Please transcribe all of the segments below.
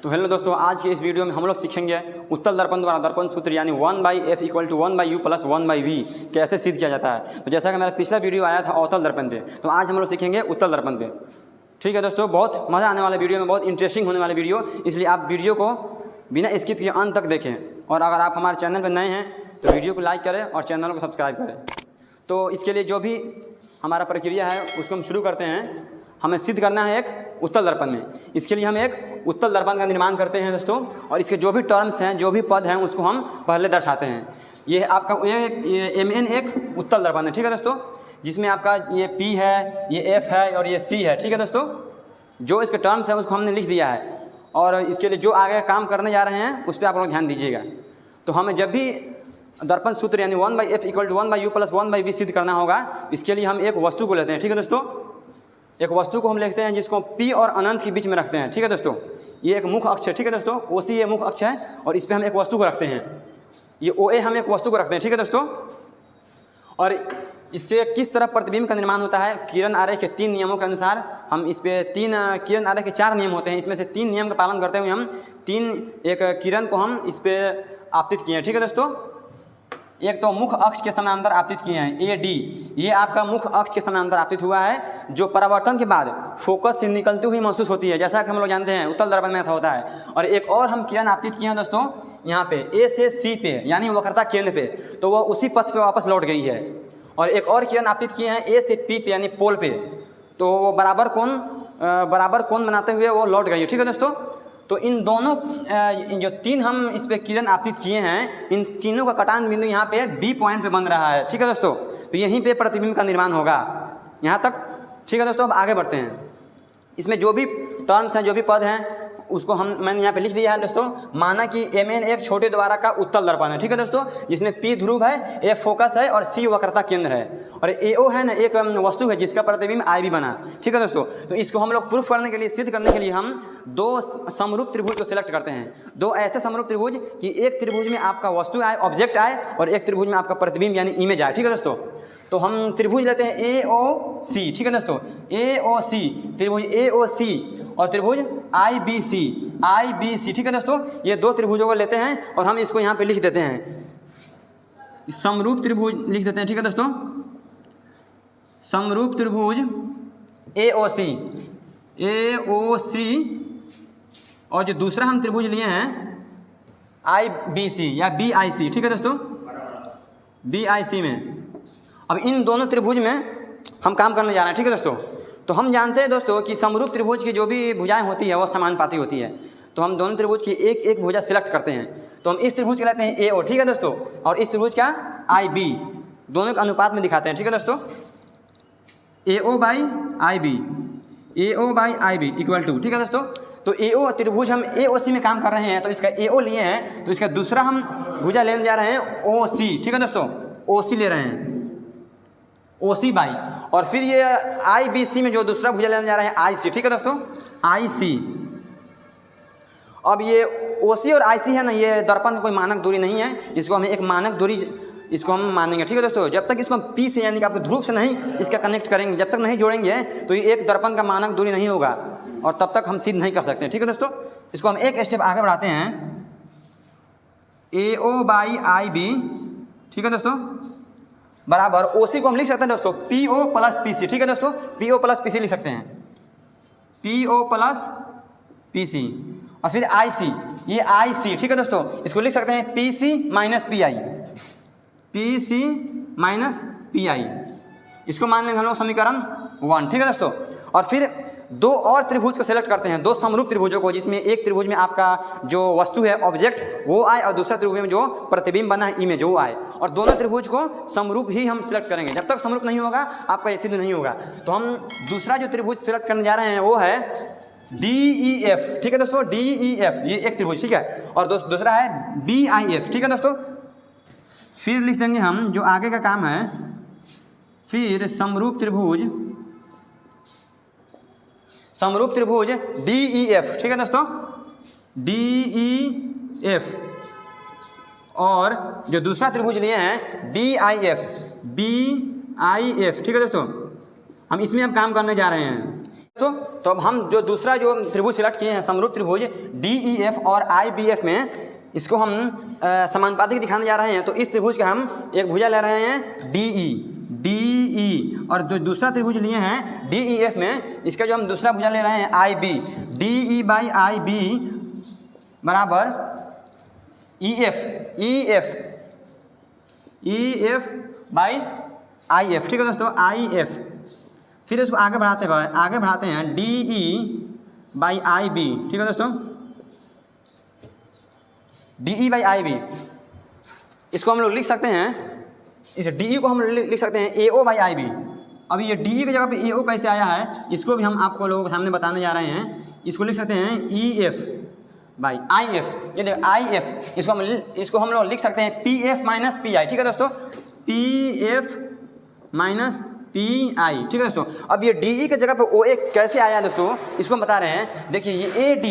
तो हेलो दोस्तों, आज की इस वीडियो में हम लोग सीखेंगे उत्तल दर्पण द्वारा दर्पण सूत्र यानी 1/f = 1/u + 1/v कैसे सिद्ध किया जाता है। तो जैसा कि मेरा पिछला वीडियो आया था अवतल दर्पण पे, तो आज हम लोग सीखेंगे उत्तल दर्पण पे। ठीक है दोस्तों, बहुत मज़ा आने वाला वीडियो में, बहुत इंटरेस्टिंग होने वाला वीडियो, इसलिए आप वीडियो को बिना स्किप किए अंत तक देखें। और अगर आप हमारे चैनल पर नए हैं तो वीडियो को लाइक करें और चैनल को सब्सक्राइब करें। तो इसके लिए जो भी हमारा प्रक्रिया है उसको हम शुरू करते हैं। हमें सिद्ध करना है एक उत्तल दर्पण में। इसके लिए हम एक उत्तल दर्पण का निर्माण करते हैं दोस्तों, और इसके जो भी टर्म्स हैं, जो भी पद हैं, उसको हम पहले दर्शाते हैं। ये आपका ये MN एक उत्तल दर्पण है। ठीक है दोस्तों, जिसमें आपका ये P है, ये F है और ये C है। ठीक है दोस्तों, जो इसके टर्म्स हैं उसको हमने लिख दिया है, और इसके लिए जो आगे काम करने जा रहे हैं उस पर आप लोग ध्यान दीजिएगा। तो हमें जब भी दर्पण सूत्र यानी 1/f = 1/u + 1/v सिद्ध करना होगा, इसके लिए हम एक वस्तु को लेते हैं। ठीक है दोस्तों, एक वस्तु को हम लिखते हैं जिसको P और अनंत के बीच में रखते हैं। ठीक है दोस्तों, ये एक मुख्य अक्ष है। ठीक है दोस्तों, OC ये मुख्य अक्ष है और इस पर हम एक वस्तु को रखते हैं। ये OA हम एक वस्तु को रखते हैं। ठीक है दोस्तों, और इससे किस तरह प्रतिबिंब का निर्माण होता है, किरण आरेख के 3 नियमों के अनुसार हम इस पे 3 किरण आरेख के 4 नियम होते हैं, इसमें से 3 नियम का पालन करते हुए हम 3 एक किरण को हम इस पे आपतित किए हैं। ठीक है दोस्तों, एक तो मुख्य अक्ष के समानांतर आपतित किए हैं AD, ये आपका मुख्य अक्ष के समानांतर आपतित हुआ है, जो परावर्तन के बाद फोकस से निकलती हुई महसूस होती है, जैसा कि हम लोग जानते हैं उत्तल दर्पण में ऐसा होता है। और एक और हम किरण आपतित किए हैं दोस्तों यहाँ पे A से C पे, यानी वक्रता केंद्र पे, तो वह उसी पथ पे वापस लौट गई है। और एक और किरण आपतित किए हैं A से P पे यानी पोल पे, तो वो बराबर कोण बनाते हुए वो लौट गई है। ठीक है दोस्तों, तो इन दोनों जो 3 हम इस पे किरण आपतित किए हैं, इन तीनों का कटान बिंदु यहाँ पे B पॉइंट पे बन रहा है। ठीक है दोस्तों, तो यहीं पे प्रतिबिंब का निर्माण होगा यहाँ तक। ठीक है दोस्तों, अब आगे बढ़ते हैं। इसमें जो भी टर्म्स हैं, जो भी पद हैं, उसको मैंने यहाँ पे लिख दिया है दोस्तों। माना कि MN एक छोटे द्वारा का उत्तल दर्पण है। ठीक है दोस्तों, जिसमें P ध्रुव है, F फोकस है और C वक्रता केंद्र है, और AO है ना एक वस्तु है जिसका प्रतिबिंब IB बना। ठीक है दोस्तों, तो इसको हम लोग प्रूफ करने के लिए, सिद्ध करने के लिए हम 2 समरूप त्रिभुज को सिलेक्ट करते हैं। 2 ऐसे समरूप त्रिभुज कि एक त्रिभुज में आपका वस्तु आए, ऑब्जेक्ट आए, और एक त्रिभुज में आपका प्रतिबिंब यानी इमेज आए। ठीक है दोस्तों, तो हम त्रिभुज लेते हैं AOC। ठीक है दोस्तों, AOC त्रिभुज AOC और त्रिभुज IBC। ठीक है दोस्तों, ये 2 त्रिभुजों को लेते हैं और हम इसको यहाँ पे लिख देते हैं, समरूप त्रिभुज लिख देते हैं। ठीक है दोस्तों, समरूप त्रिभुज AOC और जो दूसरा हम त्रिभुज लिए हैं IBC या BIC। ठीक है दोस्तों, BIC में अब इन दोनों त्रिभुज में हम काम करने जा रहे हैं। ठीक है दोस्तों, तो हम जानते हैं दोस्तों कि समरूप त्रिभुज की जो भी भुजाएं होती है वो समानुपाती होती है। तो हम दोनों त्रिभुज की एक एक भुजा सिलेक्ट करते हैं, तो हम इस त्रिभुज के लेते हैं AO। ठीक है दोस्तों, और इस त्रिभुज का IB, दोनों के अनुपात में दिखाते हैं। ठीक है दोस्तों, AO/IB = ठीक है दोस्तों, तो AO त्रिभुज हम AOC में काम कर रहे हैं, तो इसका AO लिए हैं, तो इसका दूसरा हम भुजा लेने जा रहे हैं OC। ठीक है दोस्तों, OC ले रहे हैं, OC बाई, और फिर ये IBC में जो दूसरा भुजा लेने जा रहे हैं IC। ठीक है दोस्तों, IC। अब ये OC और IC है ना, ये दर्पण का कोई मानक दूरी नहीं है, इसको हमें एक मानक दूरी इसको हम मानेंगे। ठीक है दोस्तों, जब तक इसको हम P से यानी कि आपको ध्रुव से नहीं इसका कनेक्ट करेंगे, जब तक नहीं जोड़ेंगे, तो ये एक दर्पण का मानक दूरी नहीं होगा और तब तक हम सिद्ध नहीं कर सकते। ठीक है दोस्तों, इसको हम एक स्टेप आगे बढ़ाते हैं, AO/IB। ठीक है दोस्तों, बराबर OC को हम लिख सकते हैं दोस्तों PO + PC। ठीक है दोस्तों, PO + PC लिख सकते हैं, PO + PC। और फिर IC, ये IC। ठीक है दोस्तों, इसको लिख सकते हैं PC - PI, PC - PI, इसको मान लेंगे हम लोग समीकरण 1। ठीक है दोस्तों, और फिर 2 और त्रिभुज को सेलेक्ट करते हैं, 2 समरूप त्रिभुजों को, जिसमें एक त्रिभुज में आपका जो वस्तु है ऑब्जेक्ट वो आए, और दूसरा त्रिभुज में जो प्रतिबिंब बना है इमेज वो आए, और दोनों त्रिभुज को समरूप ही हम सिलेक्ट करेंगे। जब तक समरूप नहीं होगा आपका ये सिद्ध नहीं होगा। तो हम दूसरा जो त्रिभुज सिलेक्ट करने जा रहे हैं वो है DEF। ठीक है दोस्तों, DEF ये एक त्रिभुज। ठीक है, और दूसरा है BIF। ठीक है दोस्तों, फिर लिख देंगे हम जो आगे का काम है, फिर समरूप त्रिभुज DEF। ठीक है दोस्तों, DEF, और जो दूसरा त्रिभुज लिए हैं BIF। ठीक है दोस्तों, हम इसमें अब काम करने जा रहे हैं। तो अब हम जो दूसरा जो त्रिभुज सिलेक्ट किए हैं समरूप त्रिभुज DEF और IBF में, इसको हम समानुपातिक दिखाने जा रहे हैं। तो इस त्रिभुज का हम एक भुजा ले रहे हैं DE, और जो दूसरा त्रिभुज लिए हैं DEF में, इसका जो हम दूसरा भुजा ले रहे हैं IB, DE बाई IB बराबर EF बाई IF। ठीक है दोस्तों, IF। फिर इसको आगे बढ़ाते हैं DE बाई IB। ठीक है दोस्तों, DE बाई IB, इसको हम लोग लिख सकते हैं, इस DE को हम लिख सकते हैं AO बाई IB। अभी ये DE की जगह पे AO कैसे आया है, इसको भी हम आपको लोगों के सामने बताने जा रहे हैं। इसको लिख सकते हैं EF बाई IF। ये देखो IF, इसको हम लोग लिख सकते हैं PF माइनस PI। ठीक है दोस्तों, PF माइनस PI। ठीक है दोस्तों, अब ये DE के जगह पे OA कैसे आया है दोस्तों, इसको हम बता रहे हैं। देखिए ये AD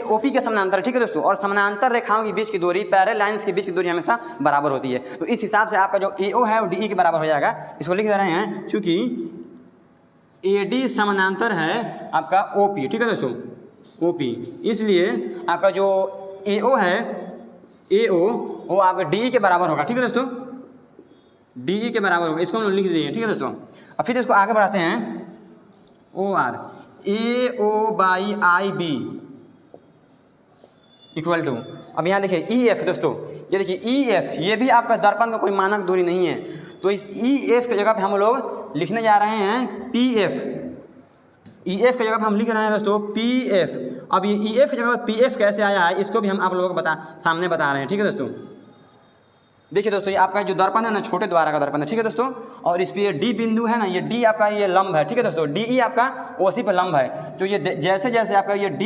OP के समानांतर है। ठीक है दोस्तों, और समानांतर रेखाओं के बीच की दूरी, पैरेलल लाइंस के बीच की दूरी हमेशा बराबर होती है। तो इस हिसाब से आपका जो AO है वो DE के बराबर हो जाएगा। इसको लिख दे रहे हैं, चूँकि AD समानांतर है आपका OP। ठीक है दोस्तों, OP, इसलिए आपका जो AO है AO वो आपका DE के बराबर होगा। ठीक है दोस्तों, DE के बराबर होगा। इसको हम लिख दिए। ठीक है दोस्तों, अब फिर इसको आगे बढ़ाते हैं OR AO by IB equal to, अब यहाँ देखिए EF दोस्तों, ये देखिए EF, ये भी आपका दर्पण का कोई मानक दूरी नहीं है। तो इस EF की जगह पे हम लोग लिखने जा रहे हैं PF। EF की जगह पे हम लिख रहे हैं दोस्तों PF। अब ये EF की जगह पे PF कैसे आया है, इसको भी हम आप लोगों को सामने बता रहे हैं। ठीक है दोस्तों, देखिए दोस्तों, ये आपका जो दर्पण है ना, छोटे द्वारा का दर्पन है। ठीक है दोस्तों, और इस पे ये D बिंदु है ना, ये D आपका ये लंब है। ठीक है दोस्तों, DE आपका OC पे लंब है। तो ये जैसे जैसे आपका ये D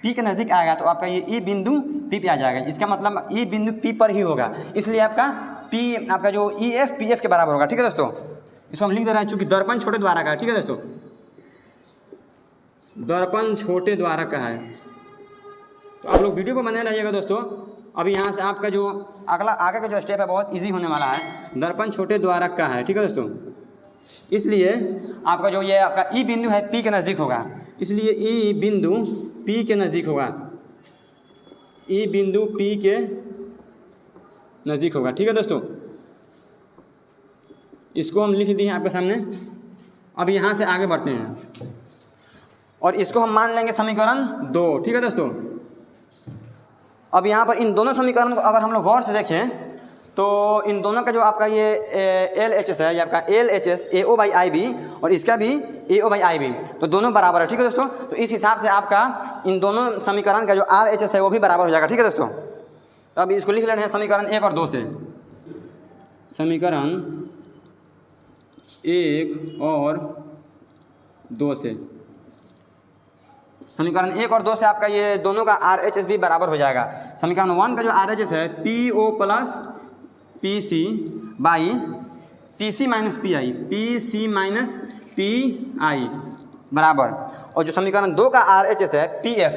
P के नज़दीक आएगा तो आपका ये E बिंदु P पे आ जाएगा। इसका मतलब E बिंदु P पर ही होगा, इसलिए आपका P आपका जो EF PF के बराबर होगा। ठीक है दोस्तों, इसको हम लिख दे रहे हैं, चूँकि दर्पण छोटे द्वारा का है। ठीक है दोस्तों, दर्पण छोटे द्वारा का है। तो आप लोग वीडियो को बने रहिएगा दोस्तों। अभी यहाँ से आपका जो अगला आगे का जो स्टेप है बहुत इजी होने वाला है। दर्पण छोटे द्वारक का है। ठीक है दोस्तों, इसलिए आपका जो ये आपका E बिंदु है P के नज़दीक होगा, इसलिए E बिंदु P के नज़दीक होगा, E बिंदु P के नज़दीक होगा। ठीक है दोस्तों, इसको हम लिख दिए आपके सामने। अब यहाँ से आगे बढ़ते हैं और इसको हम मान लेंगे समीकरण 2। ठीक है दोस्तों, अब यहाँ पर इन दोनों समीकरण को अगर हम लोग गौर से देखें तो इन दोनों का जो आपका ये LHS है, ये आपका LHS AO बाई IB और इसका भी AO बाई IB, तो दोनों बराबर है। ठीक है दोस्तों, तो इस हिसाब से आपका इन दोनों समीकरण का जो RHS है वो भी बराबर हो जाएगा। ठीक है दोस्तों, तो अभी इसको लिख लेना है समीकरण 1 और 2 से। समीकरण 1 और 2 से, समीकरण 1 और 2 से आपका ये दोनों का RHS भी बराबर हो जाएगा। समीकरण 1 का जो RHS है PO plus PC by PC minus PI, PC minus PI बराबर, और जो समीकरण 2 का RHS है PF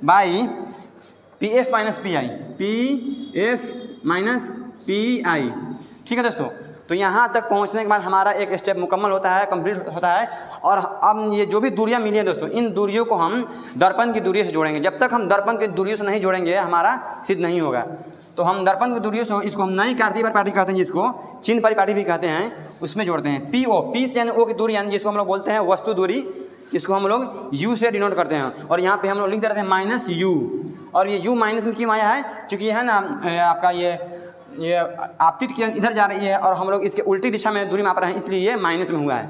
by PF minus PI, PF minus PI। ठीक है दोस्तों, तो यहाँ तक पहुँचने के बाद हमारा एक स्टेप मुकम्मल होता है, कंप्लीट होता है। और अब ये जो भी दूरियाँ मिली हैं दोस्तों, इन दूरियों को हम दर्पण की दूरी से जोड़ेंगे। जब तक हम दर्पण की दूरियों से नहीं जोड़ेंगे हमारा सिद्ध नहीं होगा। तो हम दर्पण की दूरियों से, इसको हम नई कार्तीय परिपाटी कहते हैं, जिसको चिन्ह परिपाटी भी कहते हैं, उसमें जोड़ते हैं। PO, P से यानी O की दूरी, यानी जिसको हम लोग बोलते हैं वस्तु दूरी, इसको हम लोग U से डिनोट करते हैं। और यहाँ पे हम लोग लिख देते हैं माइनस U। और ये U माइनस में क्यों आया है, चूँकि है ना आपका ये आपतित किरण इधर जा रही है और हम लोग इसके उल्टी दिशा में दूरी माप रहे हैं, इसलिए ये माइनस में हुआ है,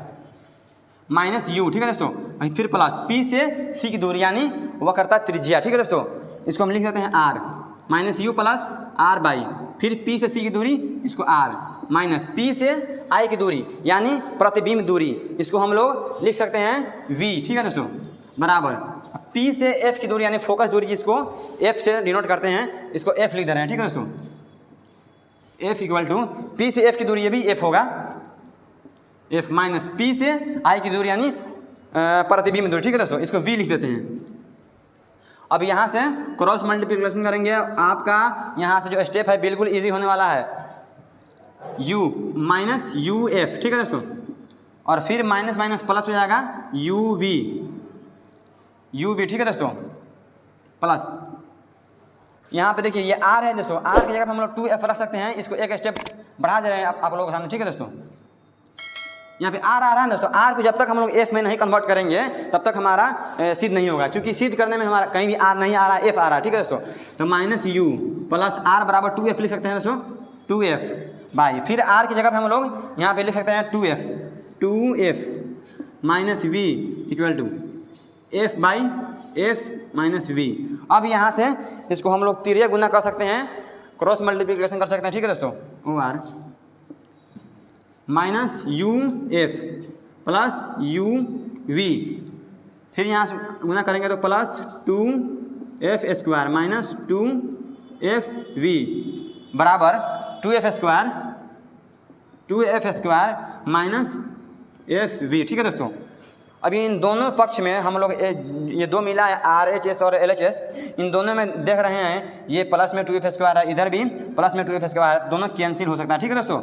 माइनस U। ठीक है दोस्तों, फिर प्लस P से C की दूरी यानी वक्रता त्रिज्या। ठीक है दोस्तों, इसको हम लिख देते हैं R, minus U plus R by, फिर P से C की दूरी, इसको R, माइनस P से I की दूरी यानी प्रतिबिंब दूरी, इसको हम लोग लिख सकते हैं V। ठीक है दोस्तों, बराबर P से F की दूरी यानी फोकस दूरी, जिसको F से डिनोट करते हैं, इसको F लिख दे रहे हैं। ठीक है दोस्तों, F इक्वल टू P से F की दूरी, ये भी F होगा, F माइनस P से I की दूरी यानी प्रतिबिंब दूरी। ठीक है दोस्तों, इसको V लिख देते हैं। अब यहाँ से क्रॉस मल्टीप्लिकेशन करेंगे, आपका यहाँ से जो स्टेप है बिल्कुल इजी होने वाला है। U minus UF। ठीक है दोस्तों, और फिर माइनस माइनस प्लस हो जाएगा यू वी, ठीक है दोस्तों, प्लस यहाँ पे देखिए ये आर है दोस्तों, आर की जगह हम लोग 2f रख सकते हैं, इसको एक स्टेप बढ़ा दे रहे हैं आप लोगों के सामने, ठीक है दोस्तों। यहाँ पे आर आ रहा है दोस्तों, आर को जब तक हम लोग एफ में नहीं कन्वर्ट करेंगे तब तक हमारा सिद्ध नहीं होगा, क्योंकि सिद्ध करने में हमारा कहीं भी आर नहीं आ रहा है, एफ आ रहा है, ठीक है दोस्तों। तो माइनस यू प्लस आर बराबर 2f लिख सकते हैं दोस्तों, 2f बाई, फिर आर की जगह पे हम लोग यहाँ पे लिख सकते हैं 2f minus V equal to F by F minus V. अब यहाँ से इसको हम लोग तिर्यक गुना कर सकते हैं, क्रॉस मल्टीप्लिकेशन कर सकते हैं, ठीक है दोस्तों। O R minus U F plus U V, फिर यहाँ से गुना करेंगे तो plus 2f square minus 2f we बराबर 2f square minus F we, ठीक है दोस्तों। अभी इन दोनों पक्ष में हम लोग ये दो मिला है RHS और LHS, इन दोनों में देख रहे हैं ये प्लस में 2f स्क्वायर है, इधर भी प्लस में 2f स्क्वायर, दोनों कैंसिल हो सकता है, ठीक है दोस्तों।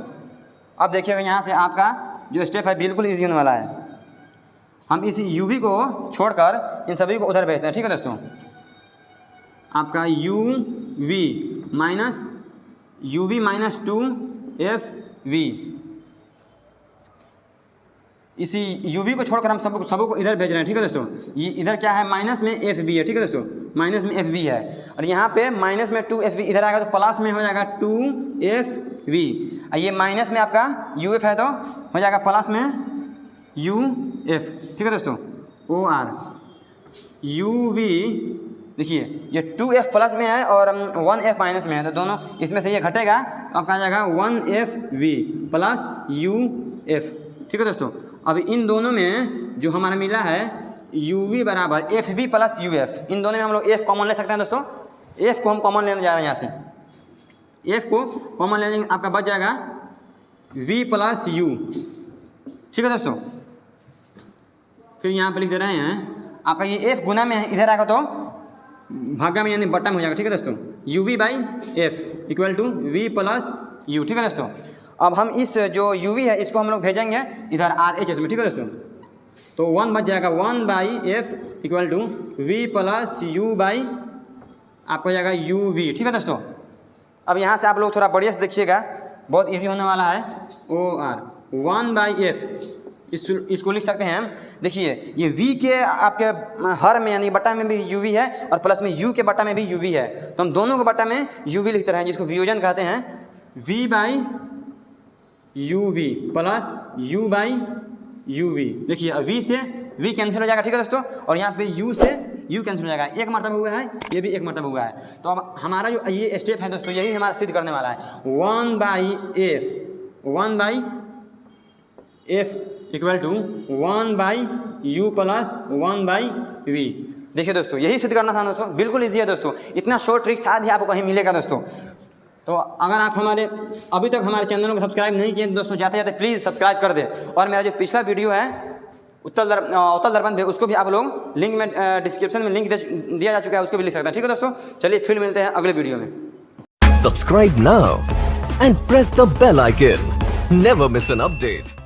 अब देखिएगा यहाँ से आपका जो स्टेप है बिल्कुल ईजी होने वाला है, हम इस UV को छोड़कर इन सभी को उधर भेजते हैं, ठीक है दोस्तों। आपका UV माइनस 2FV, इसी UV को छोड़कर हम सबको को इधर भेज रहे हैं, ठीक है दोस्तों। ये इधर क्या है, माइनस में FV है, ठीक है दोस्तों, माइनस में FV है, और यहाँ पे माइनस में 2FV इधर आएगा तो प्लस में हो जाएगा 2FV, ये माइनस में आपका UF है तो हो जाएगा प्लस में UF, ठीक है दोस्तों। OR UV देखिए ये 2F प्लस में है और 1F माइनस में है, तो दोनों इसमें से ये घटेगा तो आपका आ जाएगा 1FV प्लस UF, ठीक है दोस्तों। अब इन दोनों में जो हमारा मिला है UV बराबर FV प्लस UF, इन दोनों में हम लोग F कॉमन ले सकते हैं दोस्तों, F को हम कॉमन लेने जा रहे हैं, यहाँ से F को कॉमन लेने आपका बच जाएगा V प्लस U, ठीक है दोस्तों। फिर यहाँ पे लिख दे रहे हैं आपका ये F गुना में है, इधर आएगा तो भागा में यानी बट्टा में हो जाएगा, ठीक है दोस्तों। UV by F equal to V plus U, ठीक है दोस्तों। अब हम इस जो UV है इसको हम लोग भेजेंगे इधर RHS में, ठीक है दोस्तों, तो 1 बच जाएगा 1 by F equal to V plus U by आपको हो जाएगा UV, ठीक है दोस्तों। अब यहाँ से आप लोग थोड़ा बढ़िया से देखिएगा, बहुत इजी होने वाला है। OR 1 बाई F इसको लिख सकते हैं, देखिए ये V के आपके हर में यानी बट्टा में भी UV है और प्लस में U के बट्टा में भी UV है, तो हम दोनों के बट्टा में UV लिखते हैं, जिसको वियोजन कहते हैं, V by UV plus U by UV। देखिए V से V कैंसिल हो जाएगा, ठीक है दोस्तों, और यहाँ पे U से U कैंसिल हो जाएगा, एक मरतबा हुआ है, ये भी एक मरतबा हुआ है। तो अब हमारा जो ये स्टेप है दोस्तों यही हमारा सिद्ध करने वाला है, 1 by F equal to 1 by U plus 1 by V। देखिए दोस्तों यही सिद्ध करना था दोस्तों, बिल्कुल ईजी है दोस्तों, इतना शॉर्ट ट्रिक शायद ही आपको कहीं मिलेगा दोस्तों। तो अगर आप अभी तक हमारे चैनल को सब्सक्राइब नहीं किए दोस्तों, जाते जाते प्लीज़ सब्सक्राइब कर दें, और मेरा जो पिछला वीडियो है उत्तल दर्पण पे उसको भी आप लोग लिंक में डिस्क्रिप्शन में लिंक दिया जा चुका है, उसको भी लिख सकते हैं, ठीक है दोस्तों। चलिए फिर मिलते हैं अगले वीडियो में। Subscribe now and press the bell icon, never miss an update.